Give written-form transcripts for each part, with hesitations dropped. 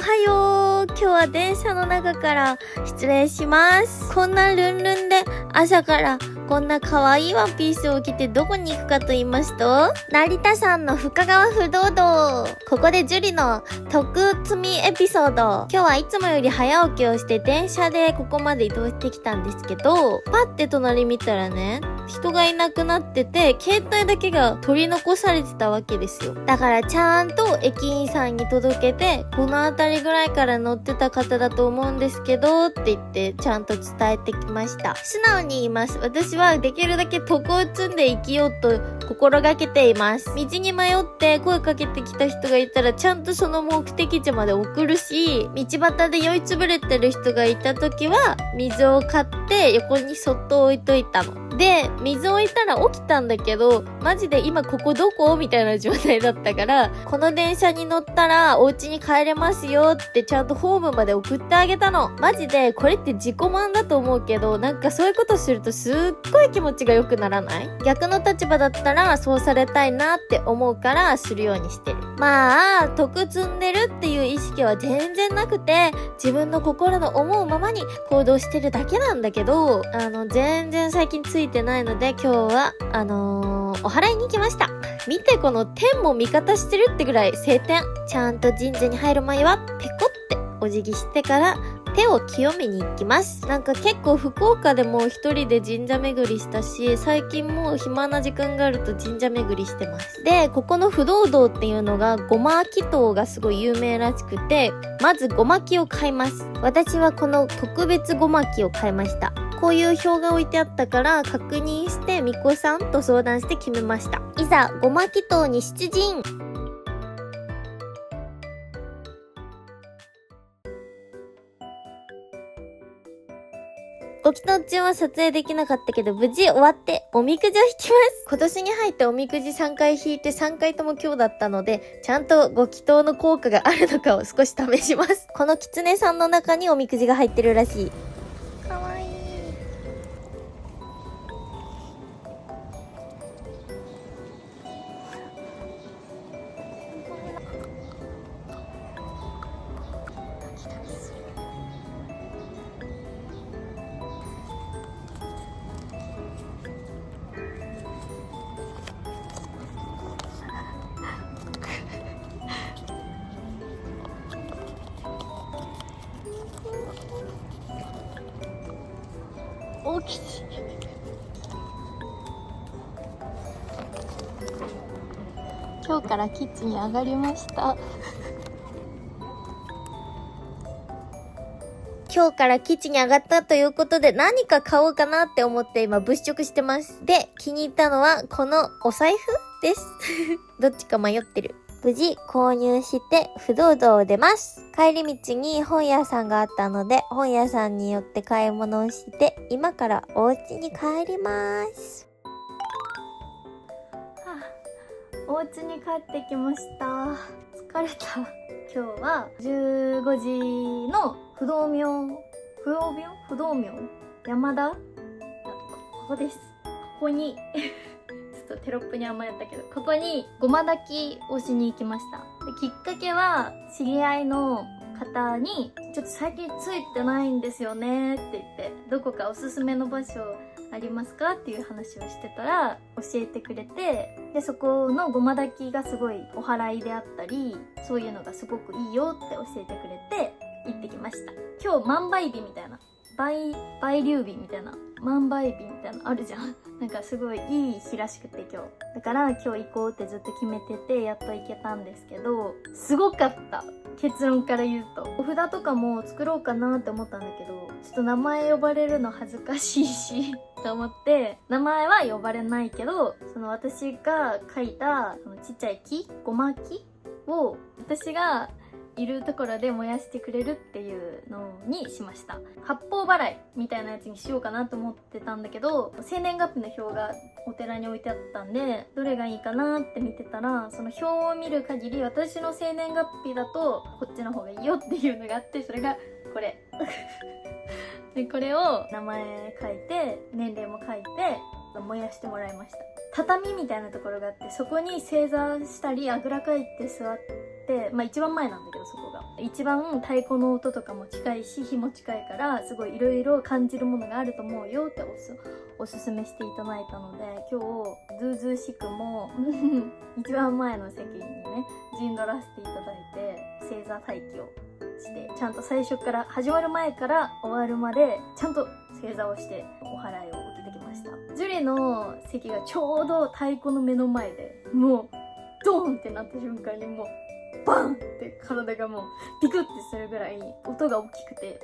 はよう。今日は電車の中から失礼します。こんなルンルンで朝からこんな可愛いワンピースを着てどこに行くかと言いますと、成田山の深川不動道。ここで樹里の特積みエピソード。今日はいつもより早起きをして電車でここまで移動してきたんですけど、パッて隣見たらね、人がいなくなってて、携帯だけが取り残されてたわけですよ。だからちゃんと駅員さんに届けて、この辺りぐらいから乗ってた方だと思うんですけどって言ってちゃんと伝えてきました。素直に言います。私はできるだけ徳を積んで生きようと心がけています。道に迷って声かけてきた人がいたらちゃんとその目的地まで送るし、道端で酔いつぶれてる人がいた時は水を買って横にそっと置いといたの。で、水置いたら起きたんだけど、マジで今ここどこみたいな状態だったから、この電車に乗ったらお家に帰れますよってちゃんとホームまで送ってあげたの。マジでこれって自己満だと思うけど、なんかそういうことするとすっごい気持ちが良くならない？逆の立場だったらそうされたいなって思うからするようにしてる。まあ、得積んでるっていう意識は全然なくて、自分の心の思うままに行動してるだけなんだけど、全然最近ついてないので今日はお祓いに行きました。見て、この天も味方してるってぐらい晴天。ちゃんと神社に入る前はペコってお辞儀してから手を清めに行きます。なんか結構福岡でも一人で神社巡りしたし、最近もう暇な時間があると神社巡りしてます。で、ここの不動堂っていうのがごま祈祷がすごい有名らしくて、まずごまきを買います。私はこの特別ごまきを買いました。こういう表が置いてあったから確認して巫女さんと相談して決めました。いざごま祈祷に出陣。ご祈祷中は撮影できなかったけど無事終わっておみくじを引きます。今年に入っておみくじ3回引いて3回とも今日だったので、ちゃんとご祈祷の効果があるのかを少し試します。この狐さんの中におみくじが入ってるらしい。かわいい。大きい。今日からキッチンに上がりました。今日からキッチンに上がったということで、何か買おうかなって思って今物色してます。で、気に入ったのはこのお財布です。どっちか迷ってる。無事購入して不動堂を出ます。帰り道に本屋さんがあったので、本屋さんに寄って買い物をして、今からお家に帰ります。お家に帰ってきました。疲れた。今日は15時の不動明山田、ここです。ここにちょっとテロップに甘えたけど、ここにごま炊きをしに行きました。で、きっかけは知り合いの方にちょっと最近ついてないんですよねって言って、どこかおすすめの場所ありますかっていう話をしてたら教えてくれて、でそこのごま炊きがすごいお祓いであったり、そういうのがすごくいいよって教えてくれて行ってきました。今日万倍日みたいな、倍流日みたいな、万倍日みたいなのあるじゃん。なんかすごいいい日らしくて今日。だから今日行こうってずっと決めてて、やっと行けたんですけど、すごかった。結論から言うと。お札とかも作ろうかなって思ったんだけど、ちょっと名前呼ばれるの恥ずかしいし、と思って、名前は呼ばれないけど、その私が描いた、そのちっちゃい木、ごま木を、私がいるところで燃やしてくれるっていうのにしました。八方払いみたいなやつにしようかなと思ってたんだけど、生年月日の表がお寺に置いてあったんで、どれがいいかなって見てたら、その表を見る限り私の生年月日だとこっちの方がいいよっていうのがあって、それがこれ。で、これを名前書いて、年齢も書いて燃やしてもらいました。畳みたいなところがあって、そこに正座したりあぐらかいて座っ、まあ一番前なんだけど、そこが一番太鼓の音とかも近いし火も近いから、すごいいろいろ感じるものがあると思うよっておすすめしていただいたので、今日ずうずうしくも一番前の席にね陣取らせていただいて、正座待機をして、ちゃんと最初から始まる前から終わるまでちゃんと正座をしてお祓いを受けてきました。ジュリの席がちょうど太鼓の目の前で、もうドーンってなった瞬間にもうバンって体がもうピクってするぐらい音が大きくて、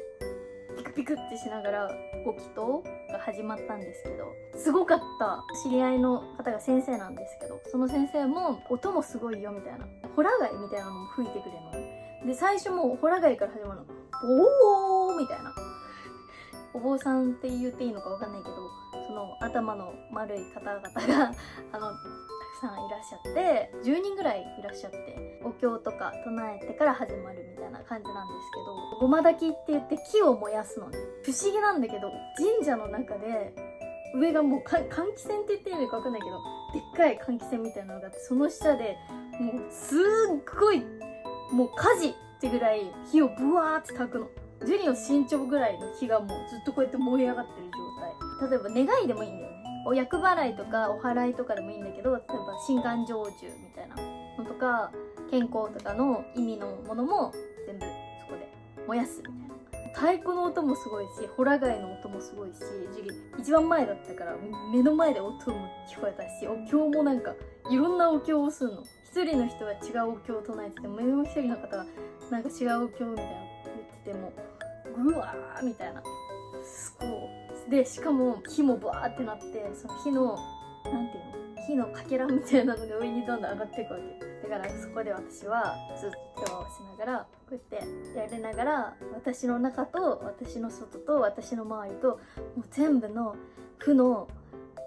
ピクピクってしながらご祈祷が始まったんですけど、すごかった。知り合いの方が先生なんですけど、その先生も音もすごいよみたいな、ホラ貝みたいなのも吹いてくれるので、最初もうホラ貝から始まるの、おーみたいな、お坊さんって言っていいのかわかんないけど、その頭の丸い方々がたくさんいらっしゃって、10人ぐらいいらっしゃって、お経とか唱えてから始まるみたいな感じなんですけど、ごま焚きって言って木を燃やすのね。不思議なんだけど、神社の中で上がもう換気扇って言っていいのかわかんないけど、でっかい換気扇みたいなのがあって、その下でもうすっごいもう火事ってぐらい火をブワーって焚くの。ジュリの身長ぐらいの火がもうずっとこうやって燃え上がってる状態。例えば願いでもいいんだよね。お厄払いとかお祓いとかでもいいんだけど、例えば心願成就みたいなのとか、健康とかの意味のものも全部そこで燃やすみたいな。太鼓の音もすごいし、ホラ貝の音もすごいし、ジュリ一番前だったから目の前で音も聞こえたし、お経もなんかいろんなお経をするの。一人の人が違うお経を唱えてても、もう一人の方がなんか違うお経みたいな言ってても、ぐわーみたいな、すごいで、しかも火もバーってなって、その火のなんていうの、火のかけらみたいなのが上にどんどん上がっていくわけだから、そこで私はずっと手を合わせながらこうやってやりながら、私の中と私の外と私の周りと、もう全部の負の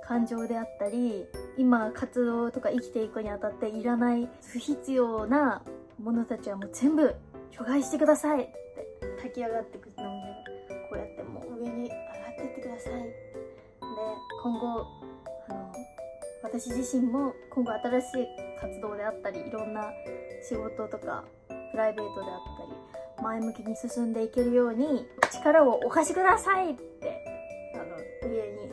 感情であったり、今活動とか生きていくにあたっていらない不必要なものたちはもう全部除外してくださいって炊き上がってくるのをこうやってもう上に上がっていってください。で、今後私自身も今後新しい活動であったり、いろんな仕事とかプライベートであったり前向きに進んでいけるように力をお貸しくださいって上に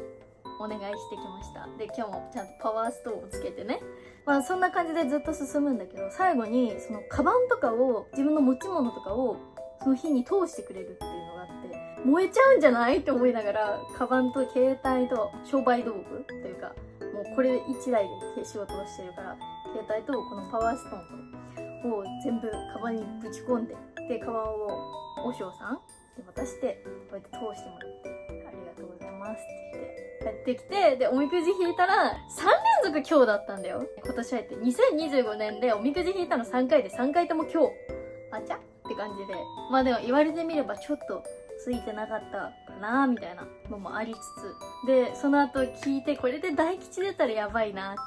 お願いしてきました。で、今日もちゃんとパワーストーンをつけてね、まあそんな感じでずっと進むんだけど、最後にそのカバンとかを、自分の持ち物とかをその火に通してくれるっていうのがあって、燃えちゃうんじゃないって思いながら、カバンと携帯と商売道具というか、もうこれ1台で仕事をしてるから、携帯とこのパワーストーンを全部カバンにぶち込んで、でカバンを和尚さんで渡して、こうやって通してもらって、ありがとうございますって言って帰ってきて、でおみくじ引いたら3連続今日だったんだよ。今年入って2025年でおみくじ引いたの3回で、3回とも今日、あちゃって感じで、まあでも言われてみればちょっとついてなかったかなみたいなのもありつつで、その後聞いて、これで大吉出たらやばいなって、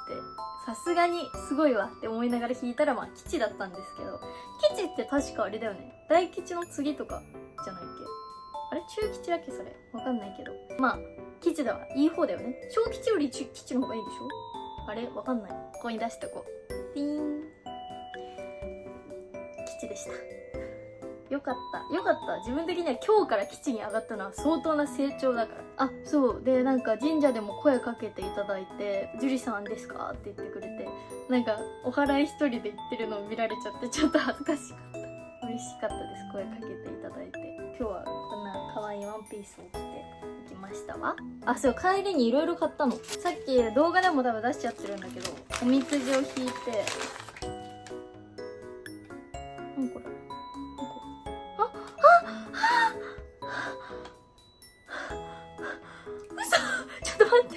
さすがにすごいわって思いながら引いたら、まあ吉だったんですけど、吉って確かあれだよね、大吉の次とかじゃないっけ、あれ中吉だっけ、それわかんないけど、まあ吉だわ、いい方だよね。小吉より吉の方がいいでしょ、あれわかんない、ここに出しとこう。ピーン、吉でした。よかったよかった。自分的には今日から基地に上がったのは相当な成長だから。あ、そうで、なんか神社でも声かけていただいて、ジュリさんですかって言ってくれて、なんかお祓い一人で行ってるのを見られちゃってちょっと恥ずかしかった。嬉しかったです、声かけていただいて。今日はこんな可愛いワンピースを着てきましたわ。あ、そう、帰りにいろいろ買ったの。さっき動画でも多分出しちゃってるんだけど、おみくじを引いて、何これ、ちょっと待って。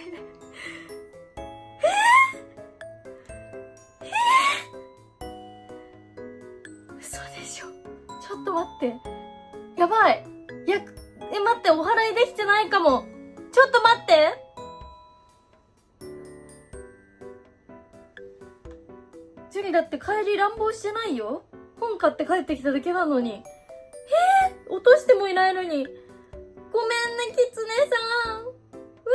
嘘でしょ。ちょっと待って。やばい。待って、お祓いできてないかも。ちょっと待って。ジュリだって帰り乱暴してないよ。本買って帰ってきただけなのに。落としてもいないのに。ごめんね、キツネさん。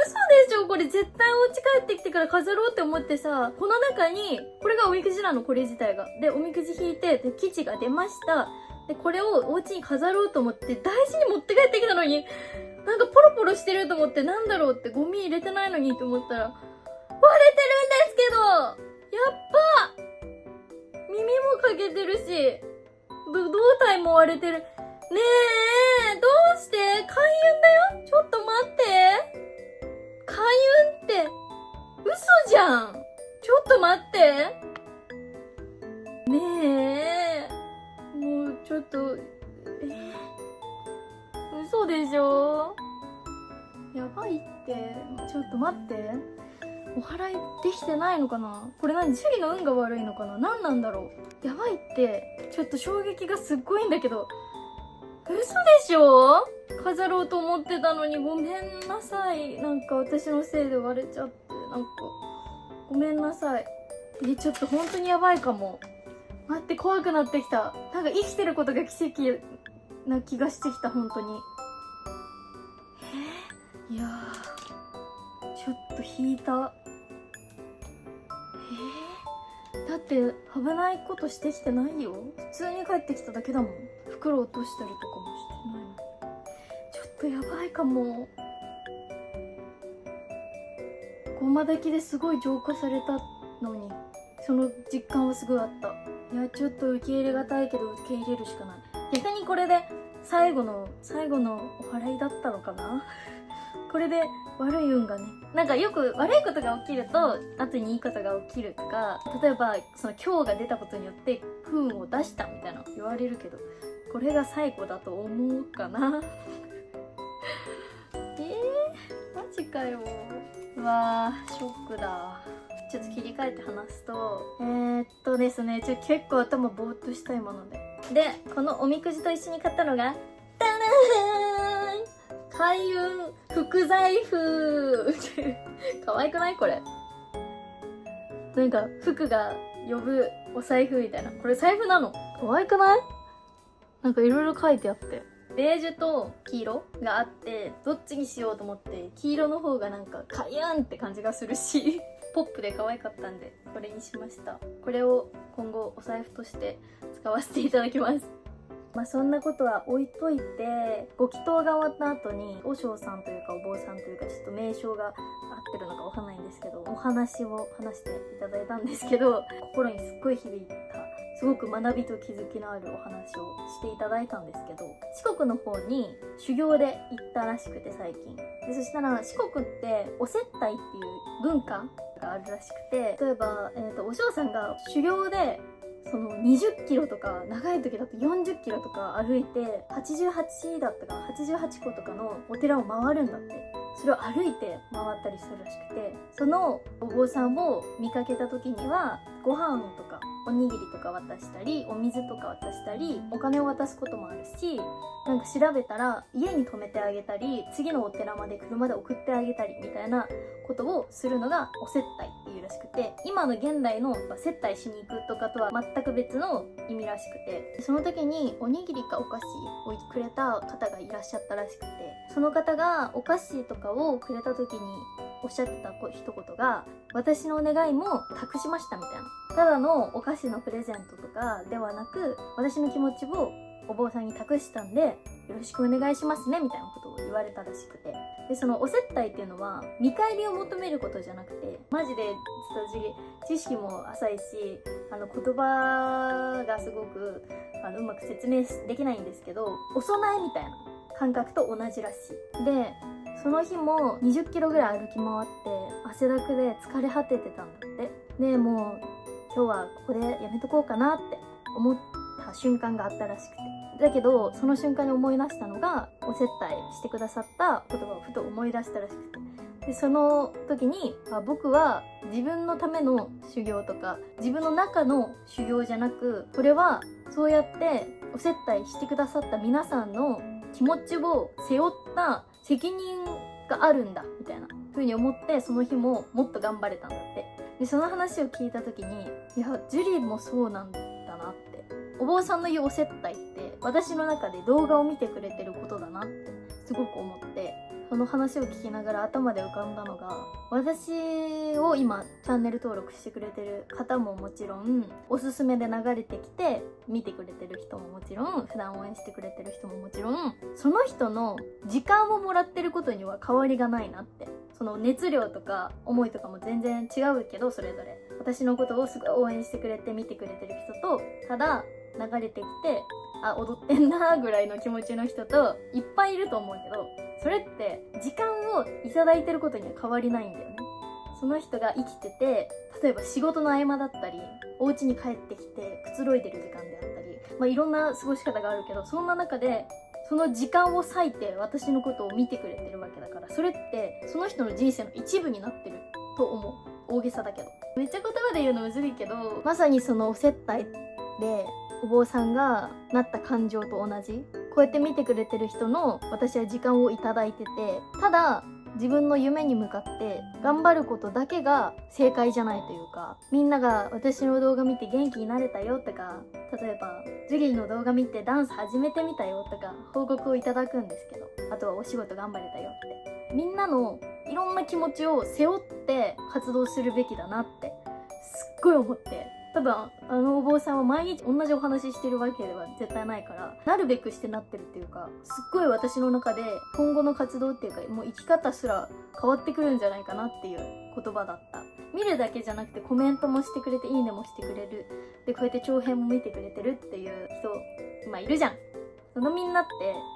嘘でしょ、これ絶対お家帰ってきてから飾ろうって思ってさ、この中に、これがおみくじなの、これ自体が。で、おみくじ引いて、で、吉が出ました。で、これをお家に飾ろうと思って大事に持って帰ってきたのに、なんかポロポロしてると思って、なんだろうってゴミ入れてないのにと思ったら、割れてるんですけど、やっぱ耳も欠けてるし、胴体も割れてる。ねえ、どうして？開運だよ。ちょっと待って。開運って嘘じゃん。ちょっと待って。ねえ、もうちょっと、嘘でしょ。やばいって。ちょっと待って。お祓いできてないのかな。これ何？チュリの運が悪いのかな。何なんだろう。やばいって。ちょっと衝撃がすっごいんだけど。嘘でしょ。飾ろうと思ってたのにごめんなさい。なんか私のせいで割れちゃって。なんか、ごめんなさい。ちょっと本当にやばいかも。待って、怖くなってきた。なんか生きてることが奇跡な気がしてきた、本当に。いやー、ちょっと引いた。だって危ないことしてきてないよ。普通に帰ってきただけだもん。袋落としたりとかもしてないのに。ちょっとやばいかも。ごま炊きですごい浄化されたのに、その実感はすごいあった。いや、ちょっと受け入れがたいけど受け入れるしかない。逆にこれで最後のお祓いだったのかな。これで悪い運がね、なんかよく悪いことが起きると後にいいことが起きるとか、例えばその今日が出たことによって不運を出したみたいな言われるけど、これが最後だと思うかな。マジかよ。うわー、ショックだ。ちょっと切り替えて話すと、ですね、結構頭ぼーっとしたいもので。で、このおみくじと一緒に買ったのが、ダラーン！開運福財布。可愛くない？これ。なんか、福が呼ぶお財布みたいな。これ財布なの？可愛くない？なんかいろいろ書いてあって。ベージュと黄色があって、どっちにしようと思って、黄色の方がなんか開運って感じがするし、ポップで可愛かったんで、これにしました。これを今後お財布として使わせていただきます。まあそんなことは置いといて、ご祈祷が終わった後に、和尚さんというかお坊さんというか、ちょっと名称が合ってるのかわかんないんですけど、お話を話していただいたんですけど、心にすっごい響いた、すごく学びと気づきのあるお話をしていただいたんですけど、四国の方に修行で行ったらしくて最近。で、そしたら四国ってお接待っていう文化があるらしくて、例えば、お嬢さんが修行でその20キロとか、長い時だと40キロとか歩いて、88だったかな、88個とかのお寺を回るんだって。それを歩いて回ったりするらしくて、そのお坊さんを見かけた時には、ご飯とかおにぎりとか渡したり、お水とか渡したり、お金を渡すこともあるし、なんか調べたら家に泊めてあげたり、次のお寺まで車で送ってあげたりみたいなことをするのがお接待っていうらしくて、今の現代の接待しに行くとかとは全く別の意味らしくて、その時におにぎりかお菓子をくれた方がいらっしゃったらしくて、その方がお菓子とかをくれた時におっしゃってた一言が、私の願いも託しましたみたいな。ただのお菓子のプレゼントとかではなく、私の気持ちをお坊さんに託したんで、よろしくお願いしますねみたいなことを言われたらしくて。で、そのお接待っていうのは見返りを求めることじゃなくて、マジでちょっと知識も浅いし、言葉がすごくうまく説明できないんですけど、お供えみたいな感覚と同じらしい。で、その日も20キロぐらい歩き回って汗だくで疲れ果ててたんだって。で、もう今日はここでやめとこうかなって思った瞬間があったらしくて。だけど、その瞬間に思い出したのが、お接待してくださった言葉をふと思い出したらしくて。で、その時に、僕は自分のための修行とか、自分の中の修行じゃなく、これはそうやってお接待してくださった皆さんの気持ちを背負った責任があるんだ、みたいな風に思って、その日ももっと頑張れたんだって。で、その話を聞いた時に、いや、ジュリーもそうなんだなって。お坊さんの言うお接待って、私の中で動画を見てくれてることだなって。すごく思って、その話を聞きながら頭で浮かんだのが、私を今チャンネル登録してくれてる方ももちろん、おすすめで流れてきて見てくれてる人ももちろん、普段応援してくれてる人ももちろん、その人の時間をもらってることには変わりがないなって。その熱量とか思いとかも全然違うけど、それぞれ私のことをすごい応援してくれて見てくれてる人と、ただ流れてきてあ踊ってんなぐらいの気持ちの人といっぱいいると思うけど、それって時間をいただいてることには変わりないんだよね。その人が生きてて、例えば仕事の合間だったり、お家に帰ってきてくつろいでる時間であったり、いろんな過ごし方があるけど、そんな中でその時間を割いて私のことを見てくれてるわけだから、それってその人の人生の一部になってると思う。大げさだけど、めっちゃ言葉で言うのむずいけど、まさにそのお接待でお坊さんがなった感情と同じ。こうやって見てくれてる人の私は時間をいただいてて、ただ自分の夢に向かって頑張ることだけが正解じゃないというか、みんなが私の動画見て元気になれたよとか、例えばジュリーの動画見てダンス始めてみたよとか報告をいただくんですけど、あとはお仕事頑張れたよって、みんなのいろんな気持ちを背負って活動するべきだなってすっごい思って、多分お坊さんは毎日同じお話ししてるわけでは絶対ないから、なるべくしてなってるっていうか、すっごい私の中で今後の活動っていうか、もう生き方すら変わってくるんじゃないかなっていう言葉だった。見るだけじゃなくてコメントもしてくれて、いいねもしてくれる、でこうやって長編も見てくれてるっていう人いるじゃん。そのみんなって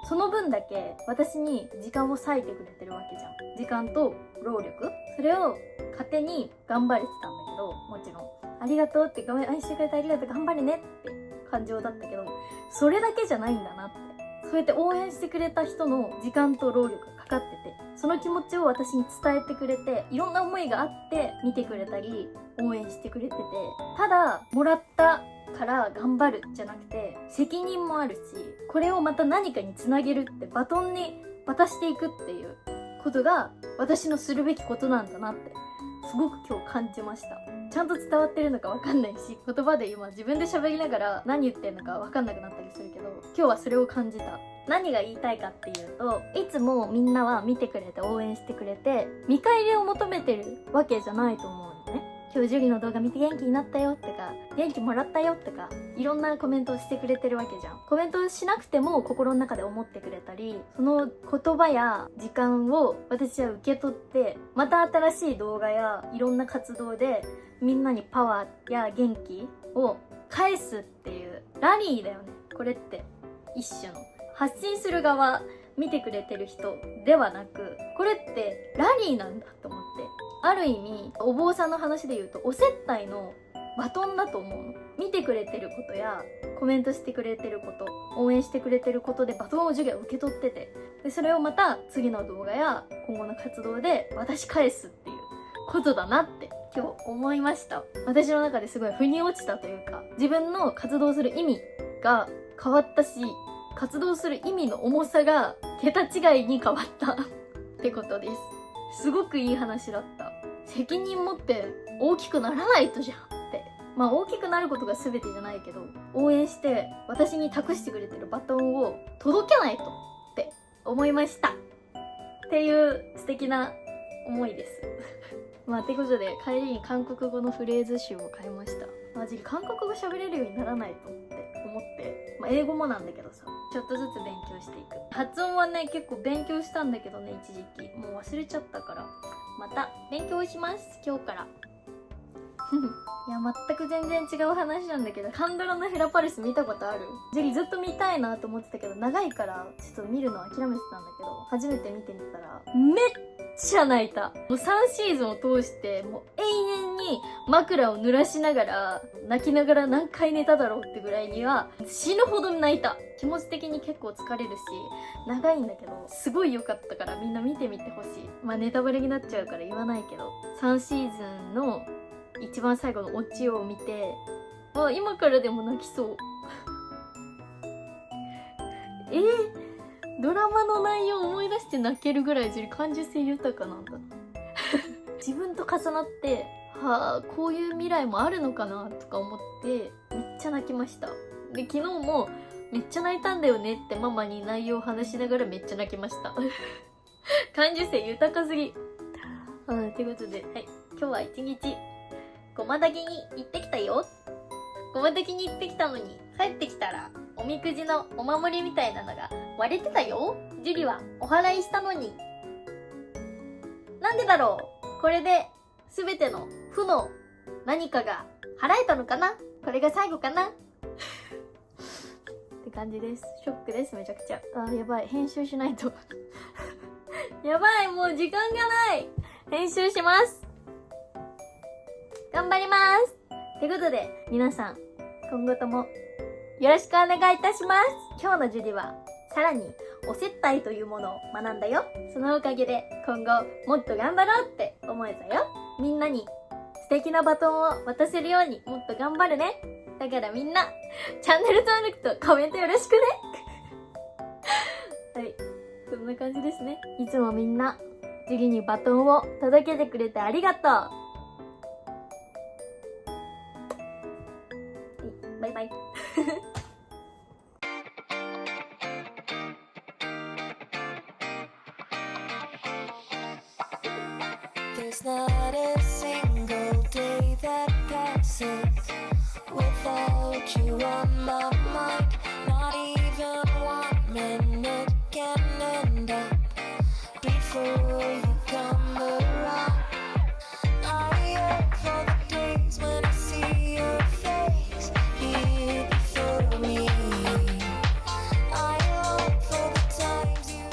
その分だけ私に時間を割いてくれてるわけじゃん。時間と労力、それを糧に頑張れてたんだけど、もちろんありがとうって、ごめん愛してくれてありがとう、頑張れねって感情だったけど、それだけじゃないんだなって。そうやって応援してくれた人の時間と労力がかかってて、その気持ちを私に伝えてくれて、いろんな思いがあって見てくれたり応援してくれてて、ただもらったから頑張るじゃなくて責任もあるし、これをまた何かにつなげるって、バトンに渡していくっていうことが私のするべきことなんだなってすごく今日感じました。ちゃんと伝わってるのかわかんないし、言葉で今自分で喋りながら何言ってんのかわかんなくなったりするけど、今日はそれを感じた。何が言いたいかっていうと、いつもみんなは見てくれて応援してくれて見返りを求めてるわけじゃないと思うのね。今日ジュリの動画見て元気になったよとか、元気もらったよとか、いろんなコメントをしてくれてるわけじゃん。コメントをしなくても心の中で思ってくれたり、その言葉や時間を私は受け取って、また新しい動画やいろんな活動でみんなにパワーや元気を返すっていうラリーだよね。これって一種の発信する側、見てくれてる人ではなく、これってラリーなんだと思って、ある意味お坊さんの話で言うとお接待のバトンだと思うの。見てくれてることやコメントしてくれてること、応援してくれてることでバトンを授業受け取ってて、でそれをまた次の動画や今後の活動で渡し返すっていうことだなって今日思いました。私の中ですごい腑に落ちたというか、自分の活動する意味が変わったし、活動する意味の重さが桁違いに変わったってことです。すごくいい話だった。責任持って大きくならないとじゃんって。大きくなることが全てじゃないけど、応援して私に託してくれてるバトンを届けないとって思いましたっていう素敵な思いですってことで帰りに韓国語のフレーズ集を買いました。マジ韓国語喋れるようにならないと思って、英語もなんだけどさ、ちょっとずつ勉強していく。発音はね結構勉強したんだけどね、一時期もう忘れちゃったから、また勉強します今日からいや全く全然違う話なんだけど、カンドラのヘラパレス見たことある？ジェリーずっと見たいなと思ってたけど、長いからちょっと見るの諦めてたんだけど、初めて見てみたらめっちゃ泣いた。もう3シーズンを通してもう永遠に枕を濡らしながら泣きながら何回寝ただろうってぐらいには死ぬほど泣いた。気持ち的に結構疲れるし長いんだけど、すごい良かったからみんな見てみてほしい。ネタバレになっちゃうから言わないけど、3シーズンの一番最後のオチを見て、今からでも泣きそうドラマの内容を思い出して泣けるぐらい感受性豊かなんだ自分と重なって、こういう未来もあるのかなとか思ってめっちゃ泣きました。で昨日もめっちゃ泣いたんだよねってママに内容を話しながらめっちゃ泣きました感受性豊かすぎ。ということで、はい、今日は一日ごま炊きに行ってきたよ。ごま炊きに行ってきたのに帰ってきたらおみくじのお守りみたいなのが割れてたよ。ジュリはお祓いしたのに。なんでだろう。これで全ての負の何かが払えたのかな。これが最後かなって感じです。ショックです。めちゃくちゃ。やばい、編集しないとやばい、もう時間がない。編集します。頑張ります。ということで皆さん今後ともよろしくお願いいたします。今日のジュリはさらにお接待というものを学んだよ。そのおかげで今後もっと頑張ろうって思えたよ。みんなに素敵なバトンを渡せるようにもっと頑張るね。だからみんなチャンネル登録とコメントよろしくねはい、そんな感じですね。いつもみんなジュリにバトンを届けてくれてありがとう。バイバイThere's not a single day that passes without you on my mind. Not even 1 minute can end up before you come around. I yearn for the days when I see your face here before me. I long for the times you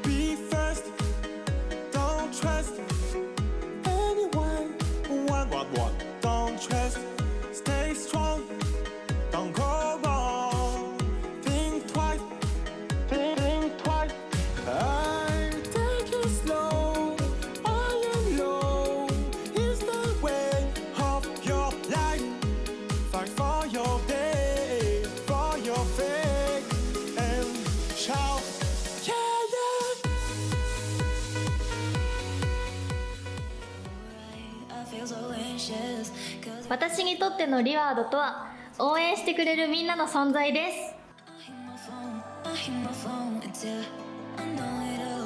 Be first, don't trust anyone. What? Don't trust, stay strong, don't go wrong. Think twice, think twice. I take it slow, I am low. Is the way of your life. Fight for your day, for your faith, and shout. I feel so anxious 'cause 私にとってのリワードとは応援してくれるみんなの存在です。 I hear my phone until I know it all.